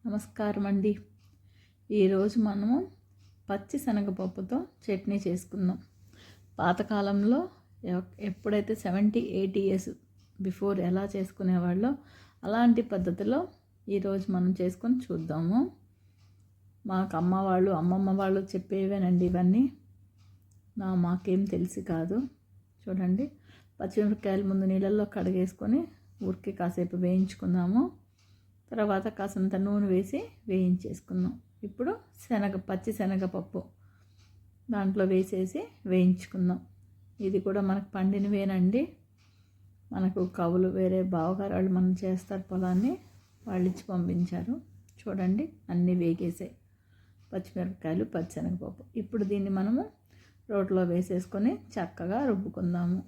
నమస్కారం అండి. ఈరోజు మనము పచ్చి శనగపప్పుతో చట్నీ చేసుకుందాం. పాతకాలంలో ఎప్పుడైతే 70-80 ఇయర్స్ బిఫోర్ ఎలా చేసుకునేవాళ్ళో అలాంటి పద్ధతిలో ఈరోజు మనం చేసుకొని చూద్దాము. మాకు అమ్మ వాళ్ళు అమ్మమ్మ వాళ్ళు చెప్పేవేనండి ఇవన్నీ, మాకేం తెలిసి కాదు. చూడండి, పచ్చిమిరపకాయలు ముందు నీళ్ళల్లో కడిగేసుకొని ఉడికి కాసేపు వేయించుకుందాము. తర్వాత కాసంత నూనె వేసి వేయించేసుకుందాం. ఇప్పుడు పచ్చి శనగపప్పు దాంట్లో వేసేసి వేయించుకుందాం. ఇది కూడా మనకు పండినవేనండి. మనకు కవులు వేరే బావగారు వాళ్ళు మనం చేస్తారు పొలాన్ని, వాళ్ళు ఇచ్చి పంపించారు. చూడండి, అన్నీ వేగేసాయి పచ్చిమిరపకాయలు, పచ్చిశనగపప్పు. ఇప్పుడు దీన్ని మనము రోట్లో వేసేసుకొని చక్కగా రుబ్బుకుందాము.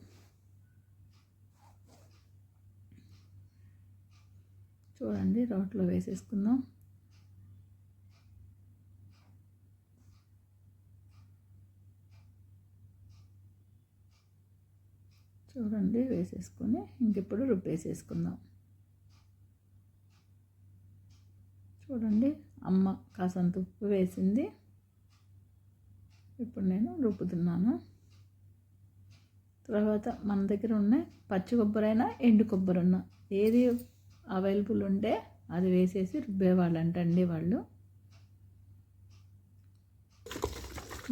చూడండి, రోట్లో వేసేసుకుందాం. చూడండి, వేసేసుకొని ఇంకిప్పుడు రుబ్బేసేసుకుందాం. చూడండి, అమ్మ కాసంత ఉప్పు వేసింది. ఇప్పుడు నేను రుబ్బుతున్నాను. తర్వాత మన దగ్గర ఉన్న పచ్చి కొబ్బరైనా ఎండు కొబ్బరైనా ఏది అవైలబుల్ ఉంటే అది వేసేసి రుబ్బేవాళ్ళంటండి వాళ్ళు.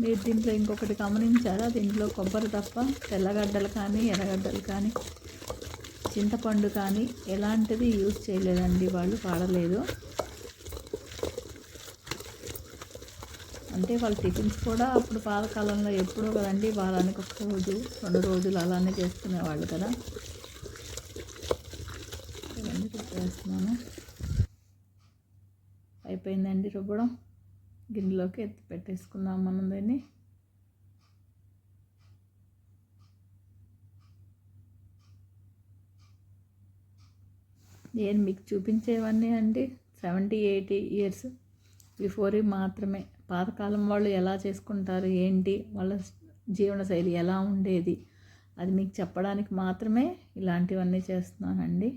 మీరు దీంట్లో ఇంకొకటి గమనించారా? దీంట్లో కొబ్బరి తప్ప తెల్లగడ్డలు కానీ ఎర్రగడ్డలు కానీ చింతపండు కానీ ఎలాంటిది యూజ్ చేయలేదండి, వాళ్ళు వాడలేదు. అంటే వాళ్ళ టిఫిన్స్ కూడా అప్పుడు పాతకాలంలో ఎప్పుడో కదండి, వారానికి ఒక రోజు 2 రోజులు అలానే చేసుకునేవాళ్ళు కదా. వేస్తున్నాను. అయిపోయిందండి రుబ్బడం. గిన్నెలోకి ఎత్తి పెట్టేసుకుందాం మనం దీన్ని. నేను మీకు చూపించేవన్నీ అండి 70-80 ఇయర్స్ బిఫోర్ మాత్రమే. పాతకాలం వాళ్ళు ఎలా చేసుకుంటారు ఏంటి, వాళ్ళ జీవనశైలి ఎలా ఉండేది, అది మీకు చెప్పడానికి మాత్రమే ఇలాంటివన్నీ చేస్తున్నానండి.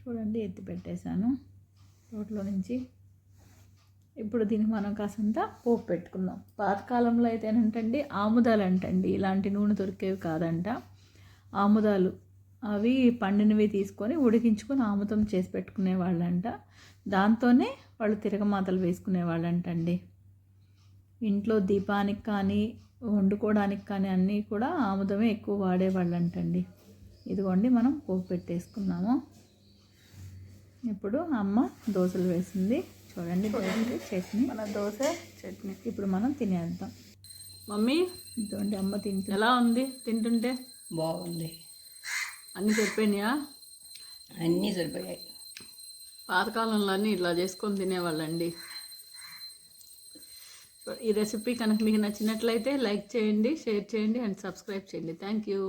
చూడండి, ఎత్తి పెట్టేశాను రోట్లో నుంచి. ఇప్పుడు దీనికి మనం కాసంత పోపు పెట్టుకుందాం. పాతకాలంలో అయితే ఏంటండి, ఆముదాలు అంటండి, ఇలాంటి నూనె దొరికేవి కాదంట. ఆముదాలు అవి పండినవి తీసుకొని ఉడికించుకొని ఆముదం చేసి పెట్టుకునే వాళ్ళంట. దాంతోనే వాళ్ళు తిరగమాతలు వేసుకునేవాళ్ళంటండి. ఇంట్లో దీపానికి కానీ వండుకోవడానికి కానీ అన్నీ కూడా ఆముదమే ఎక్కువ వాడేవాళ్ళంటండి. ఇదిగోండి, మనం పోపు పెట్టేసుకున్నాము. ఇప్పుడు అమ్మ దోశలు వేసింది. చూడండి, చట్నీ, మన దోశ చట్నీ. ఇప్పుడు మనం తినేద్దాం. మమ్మీ, ఇదిగోండి అమ్మ తింటుంది. ఎలా ఉంది తింటుంటే? బాగుంది. అన్నీ సరిపోయినాయా? అన్నీ సరిపోయాయి. పాతకాలంలో అన్నీ ఇలా చేసుకొని తినేవాళ్ళండి. ఈ రెసిపీ కనుక మీకు నచ్చినట్లయితే లైక్ చేయండి, షేర్ చేయండి అండ్ సబ్స్క్రైబ్ చేయండి. Thank you.